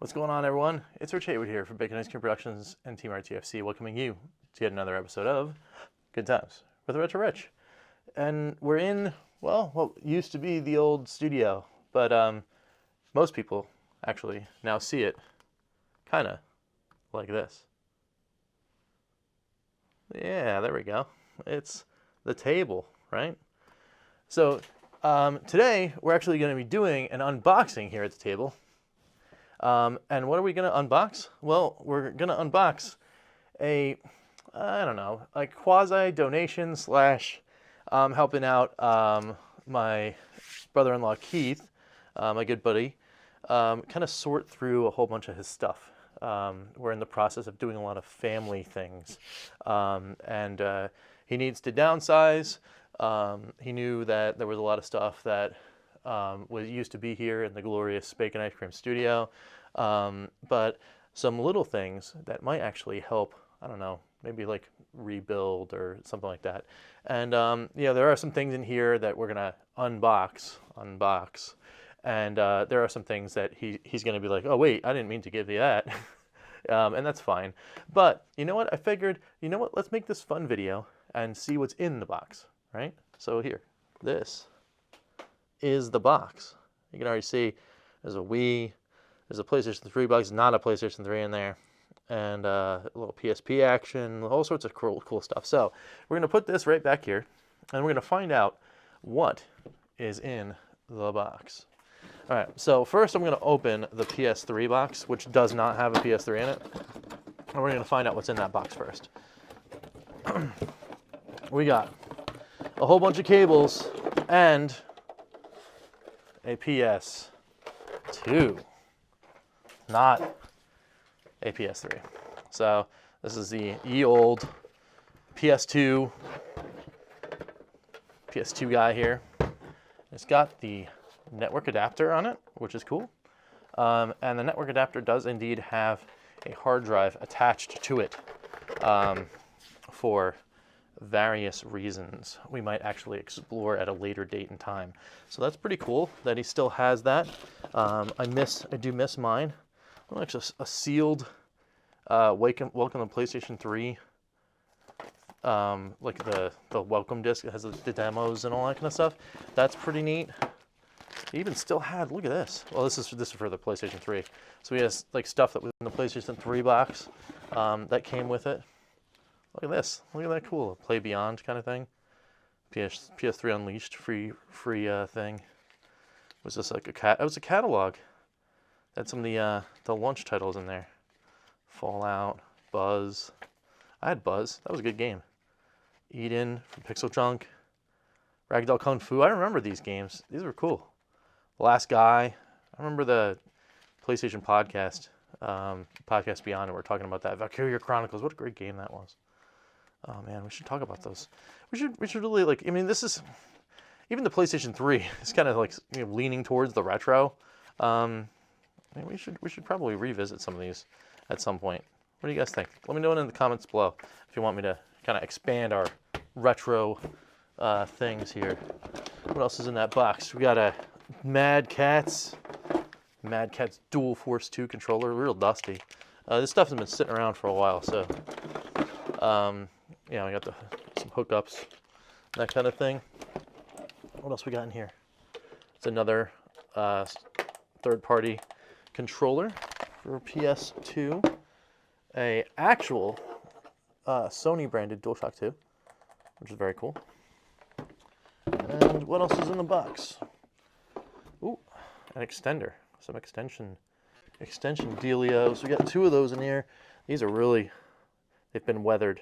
What's going on, everyone? It's Rich Haywood here from Bacon Ice Cream Productions and Team RTFC, welcoming you to yet another episode of Good Times with Retro Rich. And we're in, well, what used to be the old studio, but most people actually now see it kind of like this. Yeah, there we go. It's the table, right? So today we're actually going to be doing an unboxing here at the table. And what are we going to unbox? Well, we're going to unbox a quasi-donation slash helping out my brother-in-law Keith, my good buddy, kind of sort through a whole bunch of his stuff. We're in the process of doing a lot of family things, and he needs to downsize. He knew that there was a lot of stuff that used to be here in the glorious Bacon Ice Cream studio, but some little things that might actually help, I don't know, maybe like rebuild or something like that. And there are some things in here that we're gonna unbox, and there are some things that he's gonna be like, oh wait, I didn't mean to give you that. And that's fine. But you know what? I figured, you know what? Let's make this fun video and see what's in the box, right? So here, this is the box. You can already see there's a Wii, there's a PlayStation 3 Box, not a PlayStation 3 in there, and a little PSP action, all sorts of cool stuff. So we're going to put this right back here, and we're going to find out what is in the box. All right, so first I'm going to open the PS3 box, which does not have a PS3 in it, and we're going to find out what's in that box first. We got a whole bunch of cables and a PS2, not a PS3. So this is the ye old PS2 guy here. It's got the network adapter on it, which is cool. And the network adapter does indeed have a hard drive attached to it for various reasons we might actually explore at a later date and time. So that's pretty cool that he still has that. I do miss mine. Like just a sealed welcome to PlayStation 3, like the welcome disc. It has the demos and all that kind of stuff. That's pretty neat. He even still had, look at this. Well, this is for the PlayStation 3. So he has like stuff that was in the PlayStation 3 box that came with it. Look at this. Look at that cool Play Beyond kind of thing. PS3 Unleashed free thing. Was this like it was a catalog. Had some of the launch titles in there. Fallout, Buzz. I had Buzz. That was a good game. Eden from Pixel Junk. Ragdoll Kung Fu. I remember these games. These were cool. The Last Guy. I remember the PlayStation podcast, Podcast Beyond, and we're talking about that. Valkyria Chronicles. What a great game that was. Oh man, we should talk about those. We should really like. I mean, this is even the PlayStation 3 is kind of like leaning towards the retro. I mean, we should probably revisit some of these at some point. What do you guys think? Let me know in the comments below if you want me to kind of expand our retro things here. What else is in that box? We got a Mad Catz Dual Force 2 controller, real dusty. This stuff has been sitting around for a while, so we got some hookups, that kind of thing. What else we got in here? It's another third-party controller for PS2, a actual Sony branded DualShock 2, which is very cool. And what else is in the box? Ooh, an extender, some extension dealios. We got two of those in here. These are really, they've been weathered.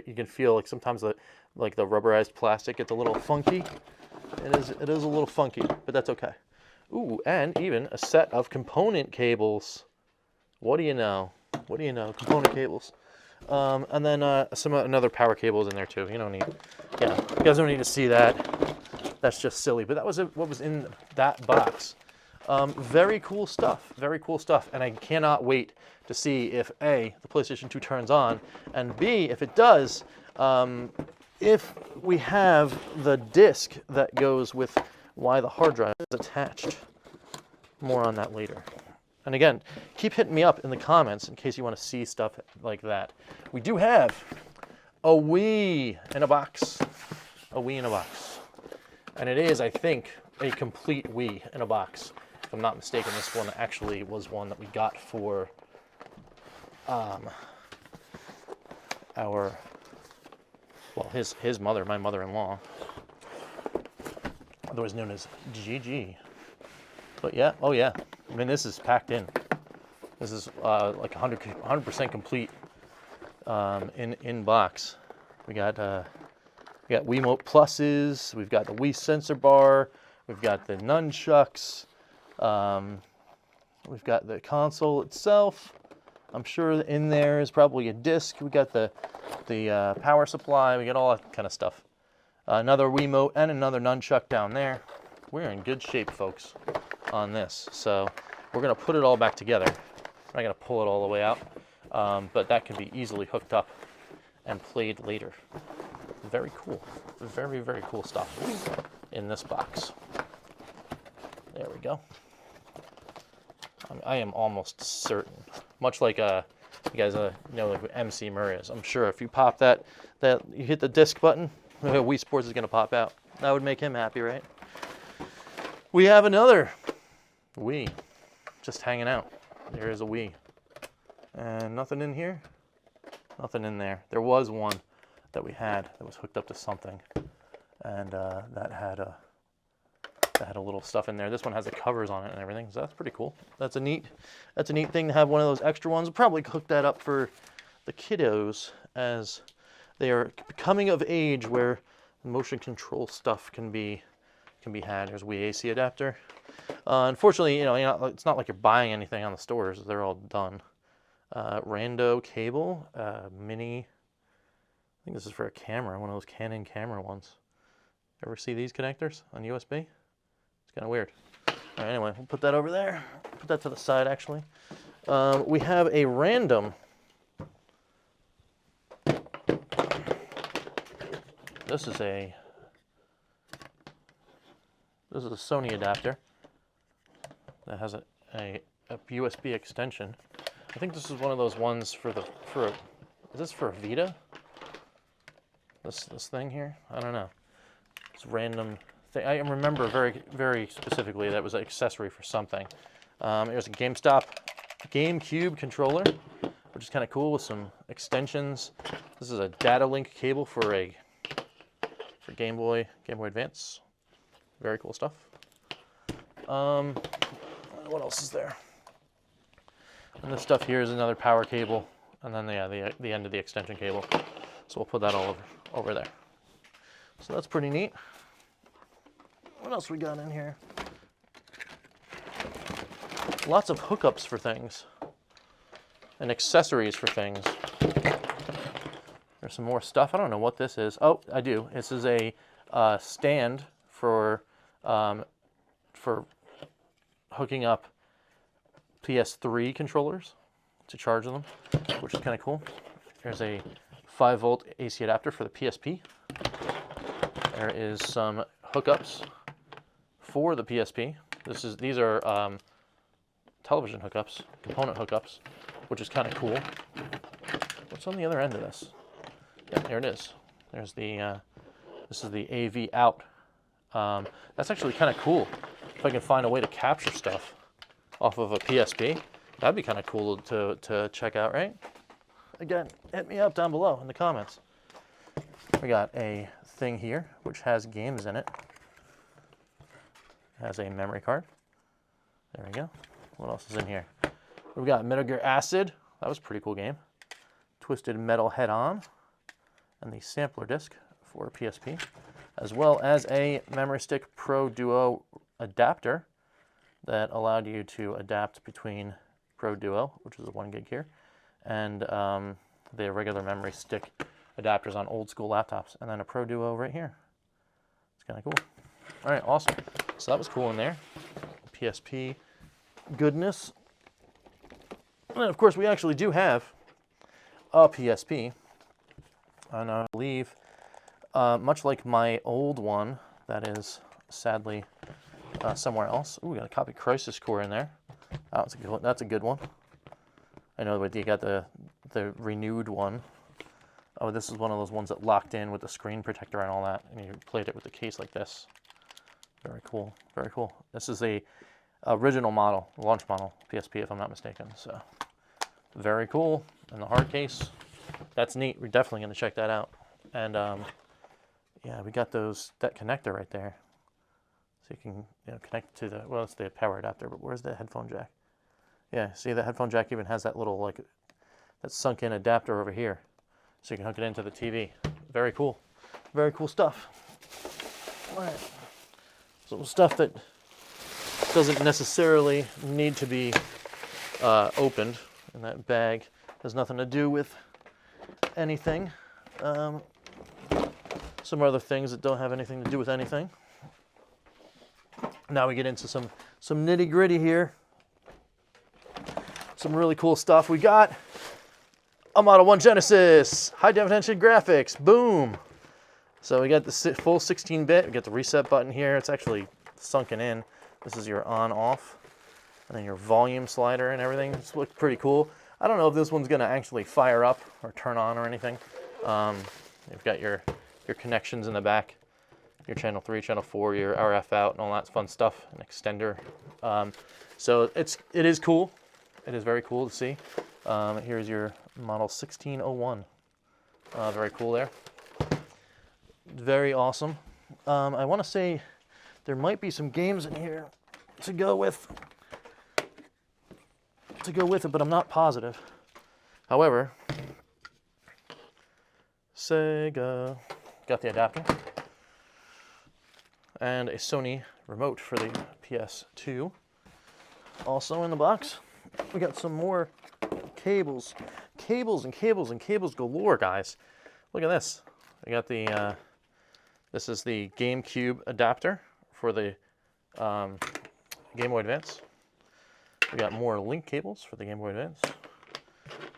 You can feel like sometimes the rubberized plastic gets a little funky. It is a little funky, but that's okay. Ooh, and even a set of component cables. What do you know? Component cables. And then another power cables in there too. You guys don't need to see that. That's just silly. But that was what was in that box. Very cool stuff. And I cannot wait to see if A, the PlayStation 2 turns on, and B, if it does, if we have the disc that goes with why the hard drive is attached. More on that later. And again, keep hitting me up in the comments in case you want to see stuff like that. We do have a Wii in a box. A Wii in a box. And it is, I think, a complete Wii in a box. If I'm not mistaken, this one actually was one that we got for his mother, my mother-in-law, otherwise known as GG. But yeah, oh yeah, I mean, this is packed in. This is like 100% complete in box. We got Wiimote pluses. We've got the Wii sensor bar. We've got the nunchucks. We've got the console itself. I'm sure in there is probably a disc. We got the power supply. We got all that kind of stuff. Another Wiimote and another nunchuck down there. We're in good shape, folks, on this. So we're going to put it all back together. I'm not going to pull it all the way out, but that can be easily hooked up and played later. Very cool. Very, very cool stuff in this box. There we go. I am almost certain, much like you guys know, like MC Murray is. I'm sure if you pop that you hit the disc button, Wii Sports is going to pop out. That would make him happy, right? We have another Wii just hanging out. There is a Wii. And nothing in here? Nothing in there. There was one that we had that was hooked up to something, and that had a little stuff in there. This one has the covers on it and everything, so that's pretty cool. That's a neat thing to have one of those extra ones. We'll probably hook that up for the kiddos as they are coming of age where motion control stuff can be had. There's a Wii AC adapter. Unfortunately, it's not like you're buying anything on the stores. They're all done. Rando cable, mini. I think this is for a camera, one of those Canon camera ones. Ever see these connectors on USB? It's kind of weird. All right, anyway, we'll put that over there. Put that to the side, actually. We have a random. This is a Sony adapter that has a USB extension. I think this is one of those ones is this for a Vita? This thing here? I don't know. It's random thing. I remember very, very specifically that it was an accessory for something. There's a GameCube controller, which is kind of cool with some extensions. This is a data link cable for Game Boy Advance. Very cool stuff. What else is there? And this stuff here is another power cable, and then the end of the extension cable. So we'll put that all over there. So that's pretty neat. What else we got in here? Lots of hookups for things and accessories for things. There's some more stuff. I don't know what this is. Oh, I do. This is a stand for hooking up PS3 controllers to charge them, which is kind of cool. There's a 5-volt AC adapter for the PSP. There is some hookups for the PSP. These are television hookups, component hookups, which is kind of cool. What's on the other end of this? Yeah, there it is. There's this is the AV out. That's actually kind of cool. If I can find a way to capture stuff off of a PSP, that'd be kind of cool to check out, right? Again, hit me up down below in the comments. We got a thing here which has games in it. It has a memory card. There we go. What else is in here? We've got Metal Gear Acid. That was a pretty cool game. Twisted Metal Head On, and the sampler disc for PSP, as well as a Memory Stick Pro Duo adapter that allowed you to adapt between Pro Duo, which is a 1 gig here, and the regular memory stick adapters on old school laptops, and then a Pro Duo right here. It's kind of cool. All right, awesome. So that was cool in there. PSP goodness. And then, of course, we actually do have a PSP, and I believe, much like my old one, that is sadly somewhere else. Ooh, we got a copy Crisis Core in there. That's a good one. I know that you got the renewed one. Oh, this is one of those ones that locked in with the screen protector and all that, and you played it with the case like this. Very cool, very cool. This is a original model, launch model, PSP if I'm not mistaken. So very cool. And the hard case, that's neat. We're definitely going to check that out. And yeah, we got that connector right there, so you can connect to the, well, it's the power adapter, but where's the headphone jack? Yeah, see the headphone jack even has that little that sunk in adapter over here, so you can hook it into the TV. Very cool stuff. All right, some stuff that doesn't necessarily need to be opened in that bag. Has nothing to do with anything. Some other things that don't have anything to do with anything. Now we get into some nitty gritty here. Some really cool stuff. We got a Model 1 Genesis, high definition graphics, boom. So we got the full 16-bit. We got the reset button here. It's actually sunken in. This is your on off, and then your volume slider and everything. This looks pretty cool. I don't know if this one's gonna actually fire up or turn on or anything. You've got your connections in the back, your channel 3, channel 4, your RF out, and all that fun stuff, an extender. So it is cool. It is very cool to see. Here's your model 1601. Very cool there. Very awesome. I want to say there might be some games in here to go with it, but I'm not positive. However, Sega got the adapter and a Sony remote for the PS2. Also in the box, we got some more cables. Cables and cables and cables galore, guys. Look at this. We got the, this is the GameCube adapter for the Game Boy Advance. We got more link cables for the Game Boy Advance.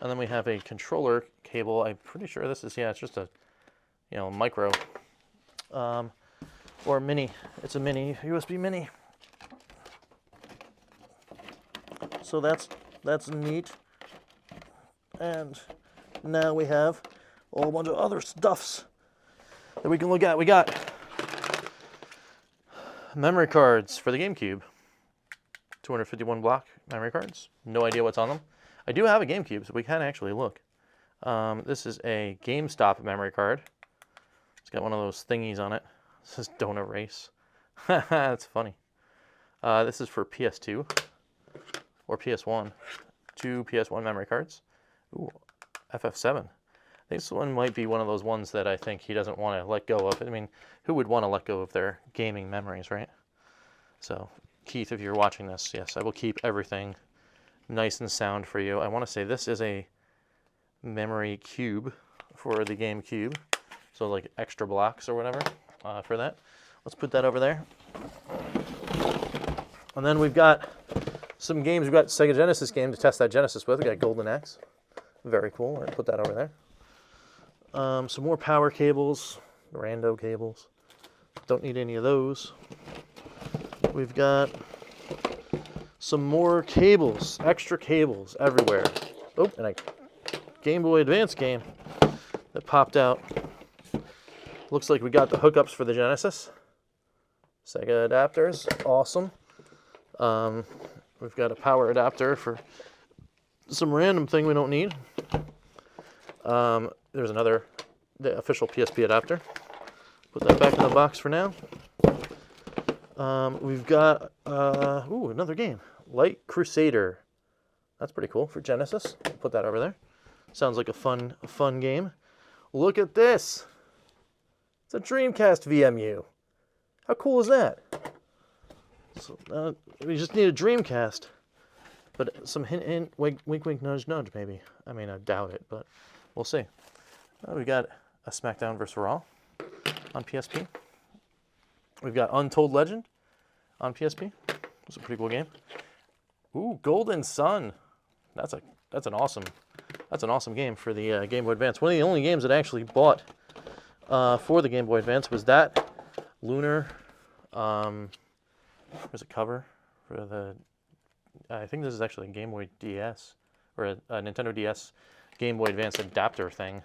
And then we have a controller cable. I'm pretty sure this is, yeah, it's just a, micro, or mini. It's a mini, USB mini. So that's neat. And now we have a whole bunch of other stuffs that we can look at. We got memory cards for the GameCube. 251 block memory cards. No idea what's on them. I do have a GameCube, so we can actually look. This is a GameStop memory card. It's got one of those thingies on it. It says "Don't erase." That's funny. This is for PS2 or PS1. 2 PS1 memory cards. Ooh, FF7. I think this one might be one of those ones that I think he doesn't want to let go of. I mean, who would want to let go of their gaming memories, right? So, Keith, if you're watching this, yes, I will keep everything nice and sound for you. I want to say this is a memory cube for the GameCube. So like extra blocks or whatever for that. Let's put that over there. And then we've got some games. We've got Sega Genesis game to test that Genesis with. We got Golden Axe. Very cool. We're going to put that over there. Some more power cables, rando cables. Don't need any of those. We've got some more cables, extra cables everywhere. Oh, and a Game Boy Advance game that popped out. Looks like we got the hookups for the Genesis. Sega adapters, awesome. We've got a power adapter for some random thing we don't need. There's the official PSP adapter. Put that back in the box for now. We've got, another game. Light Crusader. That's pretty cool for Genesis. Put that over there. Sounds like a fun game. Look at this. It's a Dreamcast VMU. How cool is that? So, we just need a Dreamcast. But some hint, wink, wink, nudge, nudge, maybe. I mean, I doubt it, but we'll see. We got a SmackDown vs. Raw on PSP. We've got Untold Legend on PSP. It's a pretty cool game. Ooh, Golden Sun. That's an awesome game for the Game Boy Advance. One of the only games that I actually bought for the Game Boy Advance was that Lunar. There's a cover for the I think this is actually a Game Boy DS, or a Nintendo DS Game Boy Advance adapter thing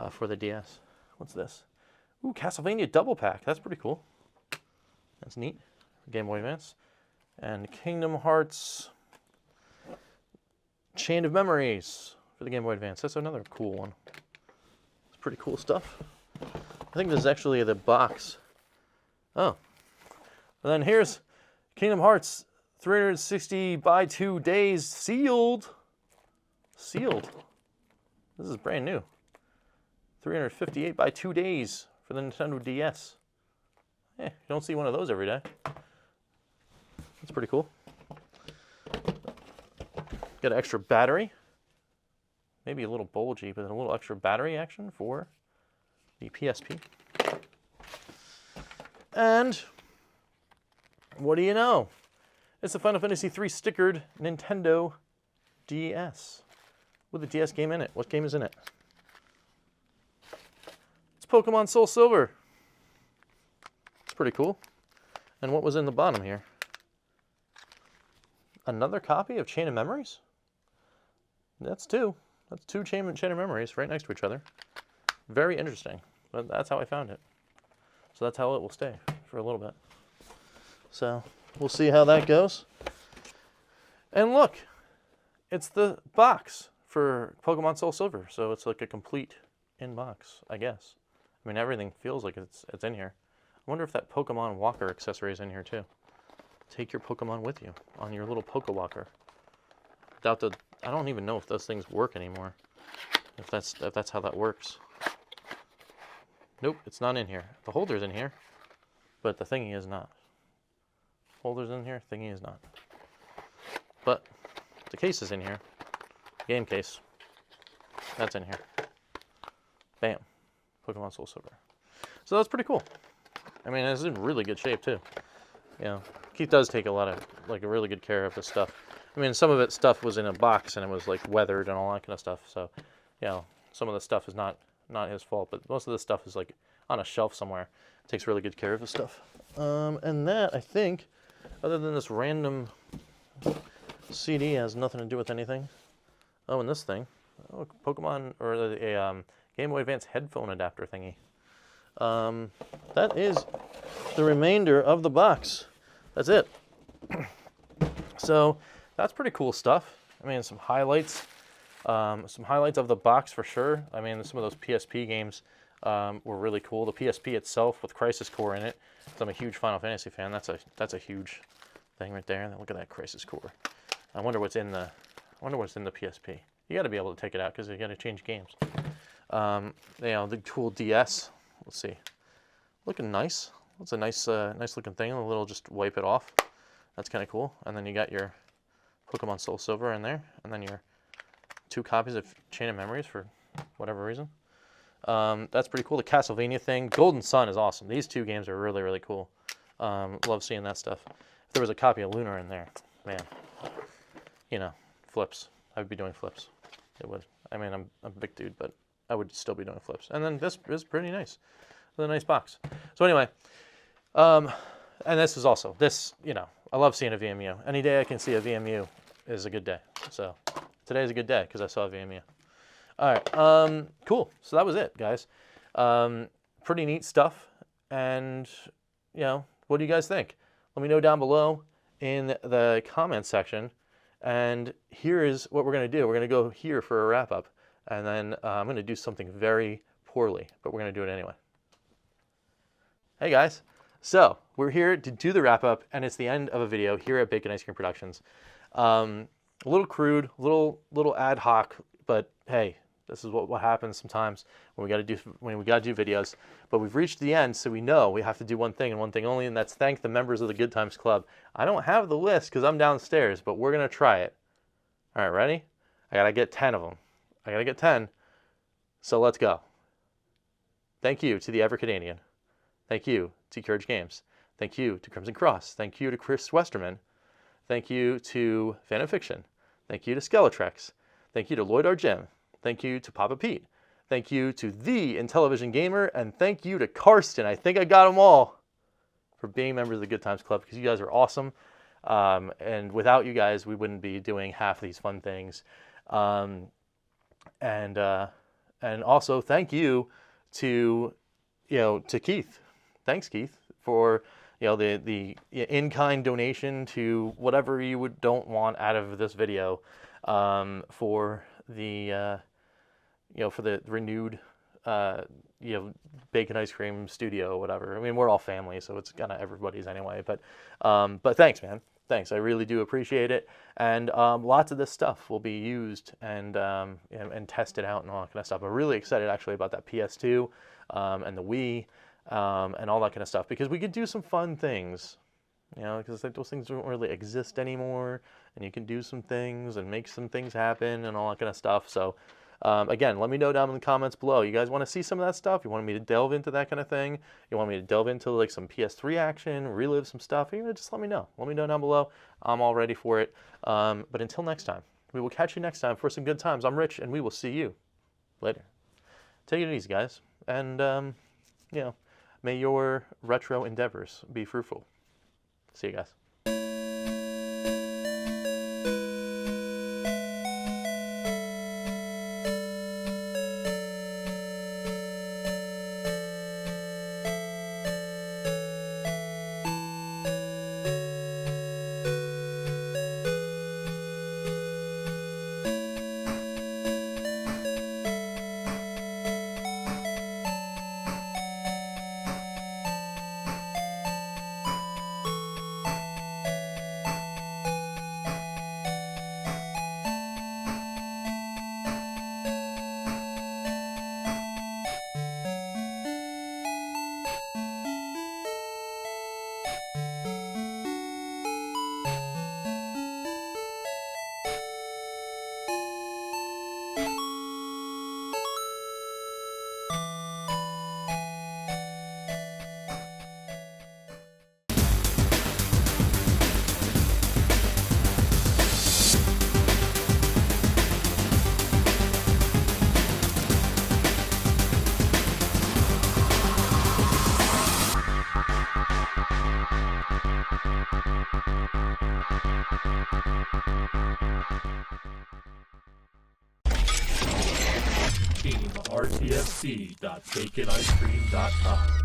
for the DS. What's this? Ooh, Castlevania Double Pack. That's pretty cool. That's neat. Game Boy Advance. And Kingdom Hearts Chain of Memories for the Game Boy Advance. That's another cool one. It's pretty cool stuff. I think this is actually the box. Oh. And then here's Kingdom Hearts 360 by 2 days sealed. Sealed. This is brand new. 358 by 2 days for the Nintendo DS. You don't see one of those every day. That's pretty cool. Got an extra battery. Maybe a little bulgy, but a little extra battery action for the PSP. And what do you know? It's the Final Fantasy III stickered Nintendo DS with a DS game in it. What game is in it? It's Pokemon Soul Silver. It's pretty cool. And what was in the bottom here? Another copy of Chain of Memories? That's two. That's two Chain of Memories right next to each other. Very interesting. But that's how I found it. So that's how it will stay for a little bit. So we'll see how that goes. And look, it's the box for Pokemon Soul Silver. So it's like a complete in-box, I guess. I mean, everything feels like it's in here. I wonder if that Pokemon Walker accessory is in here too. Take your Pokemon with you on your little Poke Walker. I don't even know if those things work anymore. If that's how that works. Nope, it's not in here. The holder's in here, but the thingy is not. Holder's in here, thingy is not. But the case is in here. Game case. That's in here. Bam. Pokemon Soul Silver. So that's pretty cool. I mean, it's in really good shape too. You know, Keith does take a lot of, like, a really good care of this stuff. I mean, some of it stuff was in a box and it was like weathered and all that kind of stuff. So, you know, some of the stuff is not his fault, but most of the stuff is like on a shelf somewhere. Takes really good care of the stuff. And that, I think, other than this random CD, has nothing to do with anything. Oh, and this thing, Pokemon, or a Game Boy Advance headphone adapter thingy. That is the remainder of the box. That's it. So that's pretty cool stuff. I mean, some highlights of the box for sure. I mean, some of those PSP games were really cool. The PSP itself with Crisis Core in it. I'm a huge Final Fantasy fan. That's a huge thing right there. Look at that Crisis Core. I wonder what's in the PSP. You got to be able to take it out because you got to change games. You know, the cool DS. Let's see. Looking nice. That's a nice looking thing. A little, just wipe it off. That's kind of cool. And then you got your Pokemon Soul Silver in there, and then your 2 copies of Chain of Memories for whatever reason. That's pretty cool. The Castlevania thing. Golden Sun is awesome. These 2 games are really, really cool. Love seeing that stuff. If there was a copy of Lunar in there, man, you know, flips. I would be doing flips. It would. I mean, I'm a big dude, but I would still be doing flips. And then this is pretty nice. It's a nice box. So anyway, and this is also, you know, I love seeing a VMU. Any day I can see a VMU is a good day. So today's a good day because I saw a VMU. All right, cool. So that was it, guys. Pretty neat stuff. And, you know, what do you guys think? Let me know down below in the comments section. And here is what we're going to do. We're going to go here for a wrap-up. And then I'm going to do something very poorly, but we're going to do it anyway. Hey, guys. So we're here to do the wrap-up, and it's the end of a video here at Bacon Ice Cream Productions. A little crude, little ad hoc, but hey, this is what happens sometimes when we got to do videos. But we've reached the end, so we know we have to do one thing and one thing only, and that's thank the members of the Good Times Club. I don't have the list because I'm downstairs, but we're gonna try it. All right, ready? I gotta get 10 of them. I gotta get 10. So let's go. Thank you to the EverCanadian. Thank you to Courage Games. Thank you to Crimson Cross. Thank you to Chris Westerman. Thank you to Fan of Fiction. Thank you to Skeletrex. Thank you to Lloyd R. Jim. Thank you to Papa Pete. Thank you to the Intellivision Gamer. And thank you to Karsten. I think I got them all for being members of the Good Times Club because you guys are awesome. And without you guys, we wouldn't be doing half these fun things. And also thank you to Keith. Thanks, Keith, for the in-kind donation to whatever you don't want out of this video, for the for the renewed bacon ice cream studio, whatever. I mean, we're all family, so it's kind of everybody's anyway. But thanks, man. Thanks. I really do appreciate it. And lots of this stuff will be used and tested out and all that kind of stuff. I'm really excited actually about that PS2 and the Wii and all that kind of stuff, because we could do some fun things, because like those things don't really exist anymore, and you can do some things and make some things happen and all that kind of stuff. So again, let me know down in the comments below. You guys want to see some of that stuff? You want me to delve into that kind of thing? You want me to delve into like some PS3 action, relive some stuff? Just let me know. Let me know down below. I'm all ready for it. But until next time, we will catch you next time for some good times. I'm Rich, and we will see you later. Take it easy, guys. And, may your retro endeavors be fruitful. See you guys. RTSC.baconicecream.com